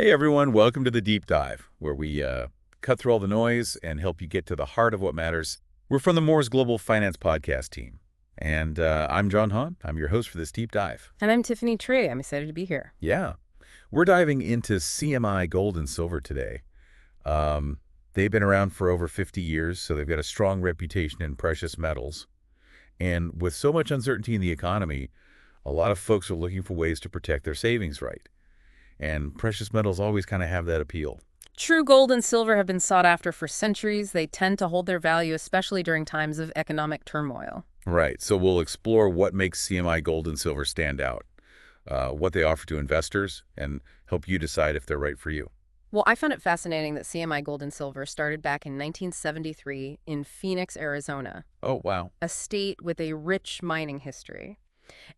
Hey everyone, welcome to the Deep Dive, where we cut through all the noise and help you get to the heart of what matters. We're from the Moore's Global Finance Podcast team, and I'm John Hahn. I'm your host for this Deep Dive. And I'm Tiffany Tree. I'm excited to be here. Yeah, we're diving into CMI Gold and Silver today. They've been around for over 50 years, so they've got a strong reputation in precious metals. And with so much uncertainty in the economy, a lot of folks are looking for ways to protect their savings right. And precious metals always kind of have that appeal. True gold and silver have been sought after for centuries. They tend to hold their value, especially during times of economic turmoil. Right. So we'll explore what makes CMI Gold and Silver stand out, what they offer to investors, and help you decide if they're right for you. Well, I found it fascinating that CMI Gold and Silver started back in 1973 in Phoenix, Arizona, Oh, wow. a state with a rich mining history.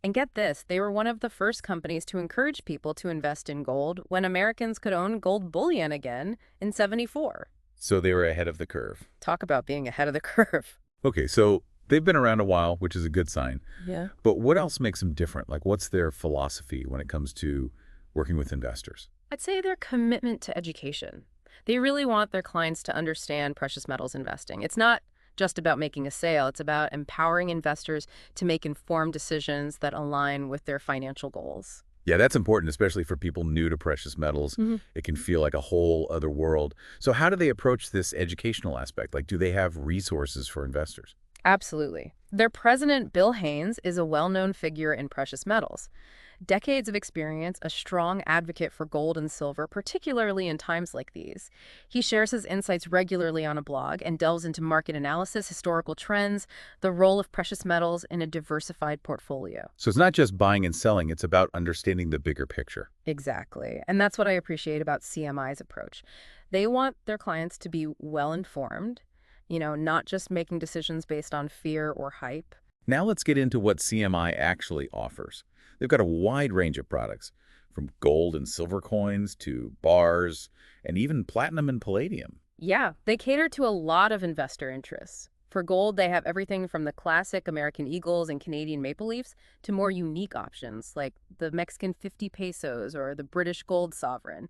And get this, they were one of the first companies to encourage people to invest in gold when Americans could own gold bullion again in '74. So they were ahead of the curve. Talk about being ahead of the curve. Okay, so they've been around a while, which is a good sign. Yeah. But what else makes them different? Like, what's their philosophy when it comes to working with investors? I'd say their commitment to education. They really want their clients to understand precious metals investing. It's not just about making a sale. It's about empowering investors to make informed decisions that align with their financial goals. Yeah, that's important, especially for people new to precious metals. It can feel like a whole other world. So how do they approach this educational aspect? Like, do they have resources for investors? Absolutely. Their president, Bill Haynes, is a well-known figure in precious metals. Decades of experience, a strong advocate for gold and silver, particularly in times like these. He shares his insights regularly on a blog and delves into market analysis, historical trends, the role of precious metals in a diversified portfolio. So it's not just buying and selling, it's about understanding the bigger picture. Exactly. And that's what I appreciate about CMI's approach. They want their clients to be well-informed, not just making decisions based on fear or hype. Now let's get into what CMI actually offers. They've got a wide range of products, from gold and silver coins to bars, and even platinum and palladium. Yeah, they cater to a lot of investor interests. For gold, they have everything from the classic American Eagles and Canadian Maple Leafs to more unique options like the Mexican 50 pesos or the British gold sovereign.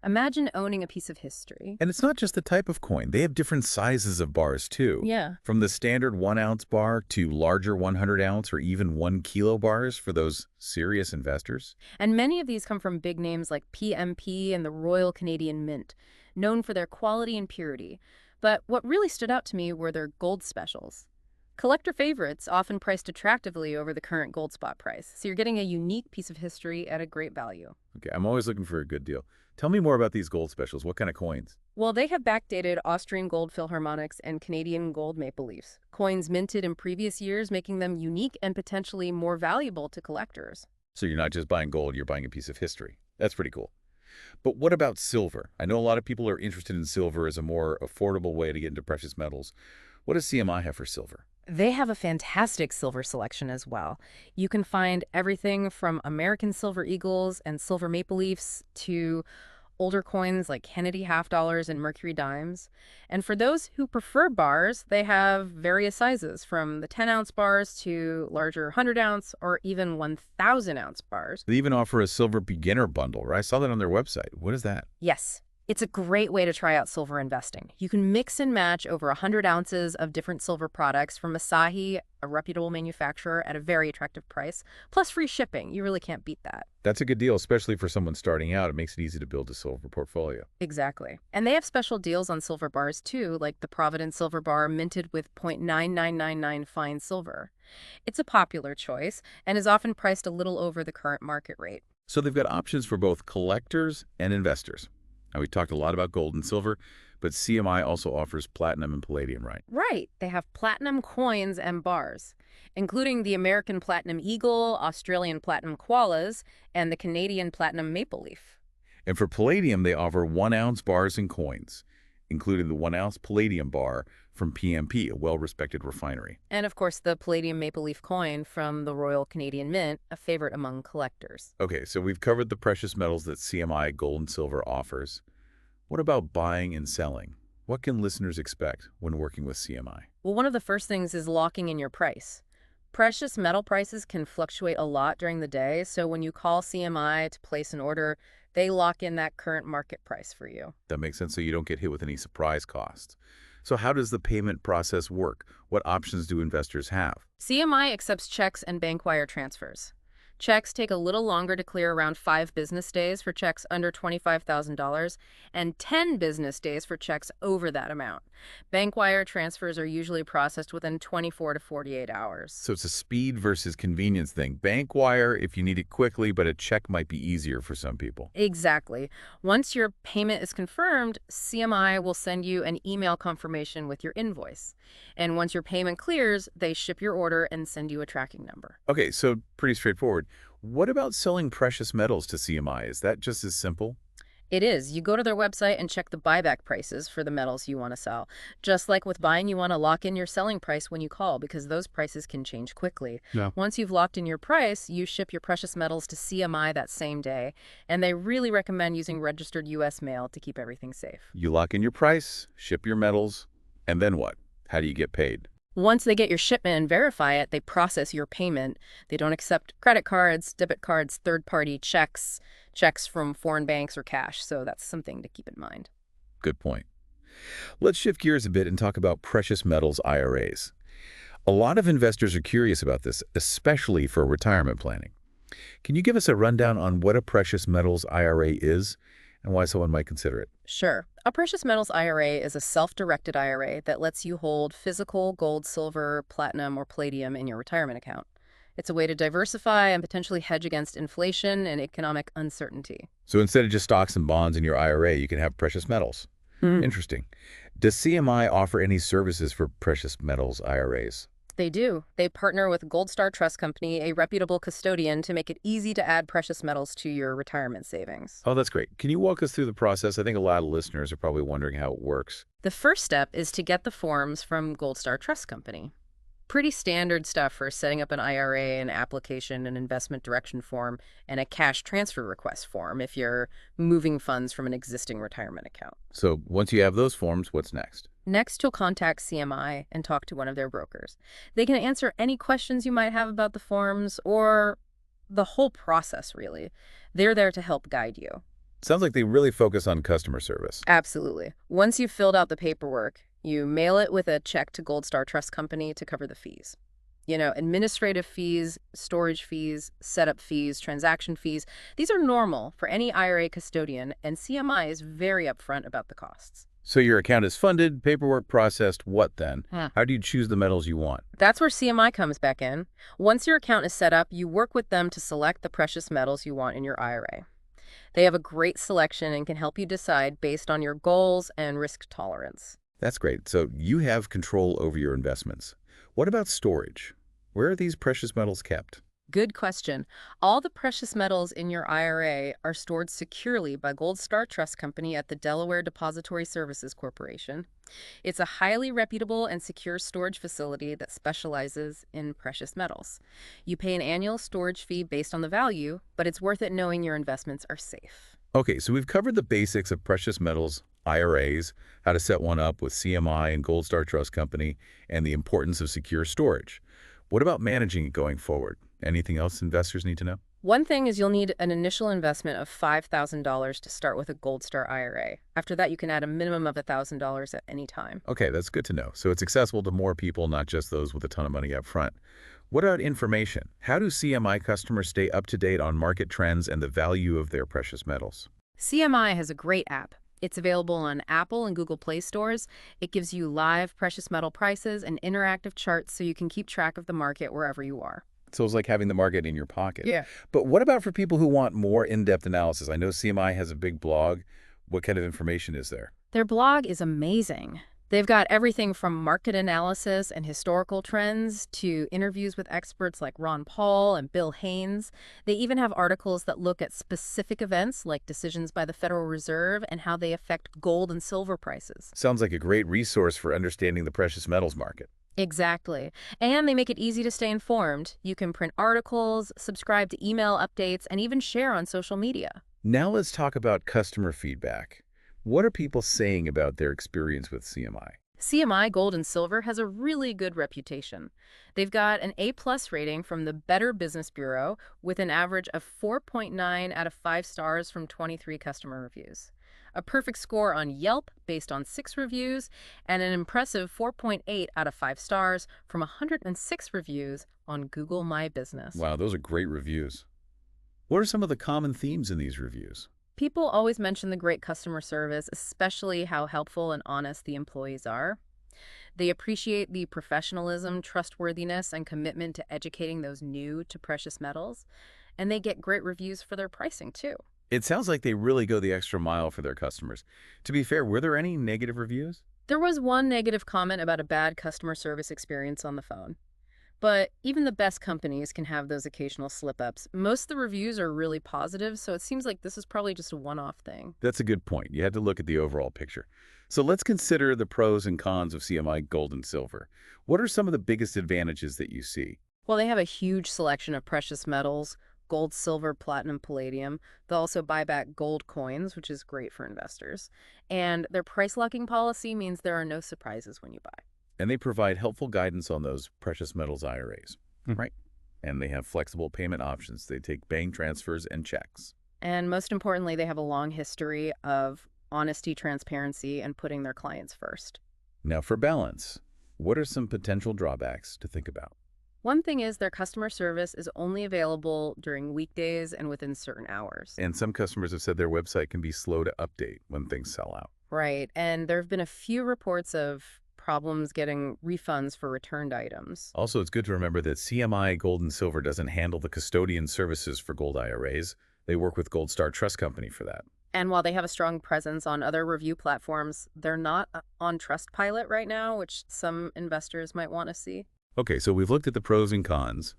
Imagine owning a piece of history. And it's not just the type of coin. They have different sizes of bars, too. Yeah. From the standard 1-ounce bar to larger 100-ounce or even 1-kilo bars for those serious investors. And many of these come from big names like PMP and the Royal Canadian Mint, known for their quality and purity. But what really stood out to me were their gold specials. Collector favorites, often priced attractively over the current gold spot price. So you're getting a unique piece of history at a great value. Okay, I'm always looking for a good deal. Tell me more about these gold specials. What kind of coins? Well, they have backdated Austrian gold Philharmonics and Canadian gold Maple Leafs, coins minted in previous years, making them unique and potentially more valuable to collectors. So you're not just buying gold, you're buying a piece of history. That's pretty cool. But what about silver? I know a lot of people are interested in silver as a more affordable way to get into precious metals. What does CMI have for silver? They have a fantastic silver selection as well. You can find everything from American silver eagles and silver maple leafs to older coins like Kennedy half dollars and Mercury dimes. And for those who prefer bars, they have various sizes from the 10-ounce bars to larger 100-ounce or even 1,000-ounce bars. They even offer a silver beginner bundle, right? I saw that on their website. What is that? Yes. It's a great way to try out silver investing. You can mix and match over 100 ounces of different silver products from Asahi, a reputable manufacturer, at a very attractive price, plus free shipping. You really can't beat that. That's a good deal, especially for someone starting out. It makes it easy to build a silver portfolio. Exactly. And they have special deals on silver bars too, like the Providence Silver Bar minted with 0.9999 fine silver. It's a popular choice and is often priced a little over the current market rate. So they've got options for both collectors and investors. Now, we talked a lot about gold and silver, but CMI also offers platinum and palladium, right? Right. They have platinum coins and bars, including the American Platinum Eagle, Australian Platinum Koalas, and the Canadian Platinum Maple Leaf. And for palladium, they offer 1-ounce bars and coins, including the 1-ounce palladium bar from PMP, a well-respected refinery. And of course, the Palladium Maple Leaf coin from the Royal Canadian Mint, a favorite among collectors. Okay, so we've covered the precious metals that CMI Gold and Silver offers. What about buying and selling? What can listeners expect when working with CMI? Well, one of the first things is locking in your price. Precious metal prices can fluctuate a lot during the day, so when you call CMI to place an order, They lock in that current market price for you. That makes sense, so you don't get hit with any surprise costs. So how does the payment process work? What options do investors have? CMI accepts checks and bank wire transfers. Checks take a little longer to clear, around 5 business days for checks under $25,000 and 10 business days for checks over that amount. Bank wire transfers are usually processed within 24 to 48 hours. So it's a speed versus convenience thing. Bank wire if you need it quickly, but a check might be easier for some people. Exactly. Once your payment is confirmed, CMI will send you an email confirmation with your invoice. And once your payment clears, they ship your order and send you a tracking number. Okay, so pretty straightforward. What about selling precious metals to CMI? Is that just as simple? It is. You go to their website and check the buyback prices for the metals you want to sell. Just like with buying, you want to lock in your selling price when you call because those prices can change quickly. Yeah. Once you've locked in your price, you ship your precious metals to CMI that same day, and they really recommend using registered U.S. mail to keep everything safe. You lock in your price, ship your metals, and then what? How do you get paid? Once they get your shipment and verify it, they process your payment. They don't accept credit cards, debit cards, third-party checks, checks from foreign banks, or cash, so that's something to keep in mind. Good point. Let's shift gears a bit and talk about precious metals IRAs. A lot of investors are curious about this, especially for retirement planning. Can you give us a rundown on what a precious metals IRA is and why someone might consider it? Sure. A precious metals IRA is a self-directed IRA that lets you hold physical gold, silver, platinum, or palladium in your retirement account. It's a way to diversify and potentially hedge against inflation and economic uncertainty. So instead of just stocks and bonds in your IRA, you can have precious metals. Interesting. Does CMI offer any services for precious metals IRAs? They do. They partner with Gold Star Trust Company, a reputable custodian, to make it easy to add precious metals to your retirement savings. Oh, that's great. Can you walk us through the process? I think a lot of listeners are probably wondering how it works. The first step is to get the forms from Gold Star Trust Company. Pretty standard stuff for setting up an IRA, an application, an investment direction form, and a cash transfer request form if you're moving funds from an existing retirement account. So once you have those forms, what's next? Next, you'll contact CMI and talk to one of their brokers. They can answer any questions you might have about the forms or the whole process, really. They're there to help guide you. Sounds like they really focus on customer service. Absolutely. Once you've filled out the paperwork, you mail it with a check to Gold Star Trust Company to cover the fees. You know, administrative fees, storage fees, setup fees, transaction fees, these are normal for any IRA custodian, and CMI is very upfront about the costs. So your account is funded, paperwork processed, what then? How do you choose the metals you want? That's where CMI comes back in. Once your account is set up, you work with them to select the precious metals you want in your IRA. They have a great selection and can help you decide based on your goals and risk tolerance. That's great. So you have control over your investments. What about storage? Where are these precious metals kept? Good question. All the precious metals in your IRA are stored securely by Gold Star Trust Company at the Delaware Depository Services Corporation. It's a highly reputable and secure storage facility that specializes in precious metals. You pay an annual storage fee based on the value, but it's worth it knowing your investments are safe. Okay, so we've covered the basics of precious metals IRAs, how to set one up with CMI and Gold Star Trust Company, and the importance of secure storage. What about managing it going forward? Anything else investors need to know? One thing is you'll need an initial investment of $5,000 to start with a Gold Star IRA. After that, you can add a minimum of $1,000 at any time. Okay, that's good to know. So it's accessible to more people, not just those with a ton of money up front. What about information? How do CMI customers stay up to date on market trends and the value of their precious metals? CMI has a great app. It's available on Apple and Google Play stores. It gives you live precious metal prices and interactive charts so you can keep track of the market wherever you are. So it's like having the market in your pocket. Yeah. But what about for people who want more in-depth analysis? I know CMI has a big blog. What kind of information is there? Their blog is amazing. They've got everything from market analysis and historical trends to interviews with experts like Ron Paul and Bill Haynes. They even have articles that look at specific events like decisions by the Federal Reserve and how they affect gold and silver prices. Sounds like a great resource for understanding the precious metals market. Exactly. And they make it easy to stay informed. You can print articles, subscribe to email updates, and even share on social media. Now let's talk about customer feedback. What are people saying about their experience with CMI? CMI Gold and Silver has a really good reputation. They've got an A-plus rating from the Better Business Bureau with an average of 4.9 out of 5 stars from 23 customer reviews. A perfect score on Yelp based on 6 reviews, and an impressive 4.8 out of 5 stars from 106 reviews on Google My Business. Wow, those are great reviews. What are some of the common themes in these reviews? People always mention the great customer service, especially how helpful and honest the employees are. They appreciate the professionalism, trustworthiness, and commitment to educating those new to precious metals. And they get great reviews for their pricing, too. It sounds like they really go the extra mile for their customers. To be fair, were there any negative reviews? There was one negative comment about a bad customer service experience on the phone. But even the best companies can have those occasional slip-ups. Most of the reviews are really positive, so it seems like this is probably just a one-off thing. That's a good point. You had to look at the overall picture. So let's consider the pros and cons of CMI Gold and Silver. What are some of the biggest advantages that you see? Well, they have a huge selection of precious metals, gold, silver, platinum, palladium. They'll also buy back gold coins, which is great for investors. And their price locking policy means there are no surprises when you buy. And they provide helpful guidance on those precious metals IRAs. Right. And they have flexible payment options. They take bank transfers and checks. And most importantly, they have a long history of honesty, transparency, and putting their clients first. Now for balance, what are some potential drawbacks to think about? One thing is their customer service is only available during weekdays and within certain hours. And some customers have said their website can be slow to update when things sell out. Right. And there have been a few reports of problems getting refunds for returned items. Also, it's good to remember that CMI Gold and Silver doesn't handle the custodian services for gold IRAs. They work with Gold Star Trust Company for that. And while they have a strong presence on other review platforms, they're not on Trustpilot right now, which some investors might want to see. Okay, so we've looked at the pros and cons.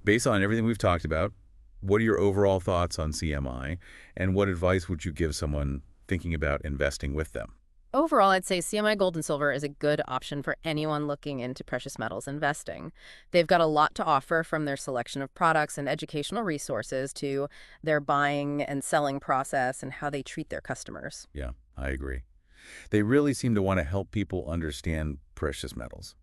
Based on everything we've talked about, what are your overall thoughts on CMI, and what advice would you give someone thinking about investing with them? Overall, I'd say CMI Gold and Silver is a good option for anyone looking into precious metals investing. They've got a lot to offer, from their selection of products and educational resources to their buying and selling process and how they treat their customers. Yeah, I agree. They really seem to want to help people understand precious metals.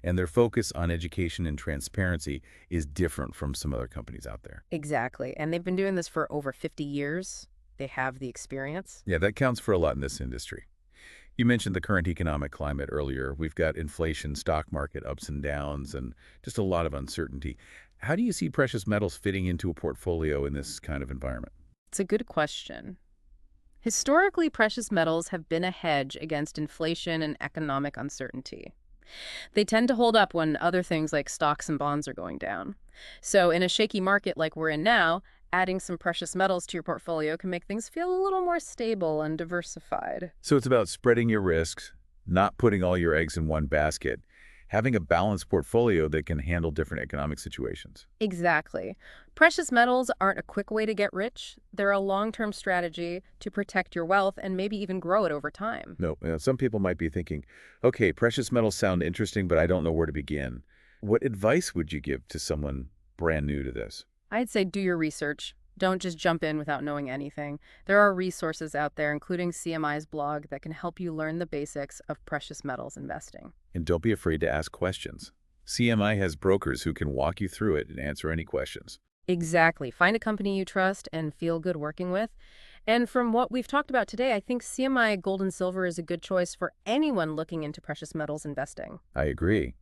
And their focus on education and transparency is different from some other companies out there. Exactly. And they've been doing this for over 50 years. They have the experience. Yeah, that counts for a lot in this industry. You mentioned the current economic climate earlier. We've got inflation, stock market ups and downs, and just a lot of uncertainty. How do you see precious metals fitting into a portfolio in this kind of environment? It's a good question. Historically, precious metals have been a hedge against inflation and economic uncertainty. They tend to hold up when other things like stocks and bonds are going down. So in a shaky market like we're in now, adding some precious metals to your portfolio can make things feel a little more stable and diversified. So it's about spreading your risks, not putting all your eggs in one basket, having a balanced portfolio that can handle different economic situations. Exactly. Precious metals aren't a quick way to get rich. They're a long-term strategy to protect your wealth and maybe even grow it over time. No, some people might be thinking, okay, precious metals sound interesting, but I don't know where to begin. What advice would you give to someone brand new to this? I'd say do your research. Don't just jump in without knowing anything. There are resources out there, including CMI's blog, that can help you learn the basics of precious metals investing. And don't be afraid to ask questions. CMI has brokers who can walk you through it and answer any questions. Exactly. Find a company you trust and feel good working with. And from what we've talked about today, I think CMI Gold and Silver is a good choice for anyone looking into precious metals investing. I agree.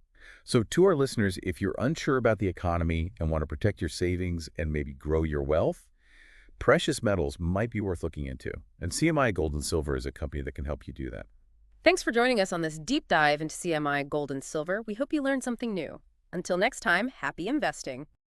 So to our listeners, if you're unsure about the economy and want to protect your savings and maybe grow your wealth, precious metals might be worth looking into. And CMI Gold and Silver is a company that can help you do that. Thanks for joining us on this deep dive into CMI Gold and Silver. We hope you learned something new. Until next time, happy investing.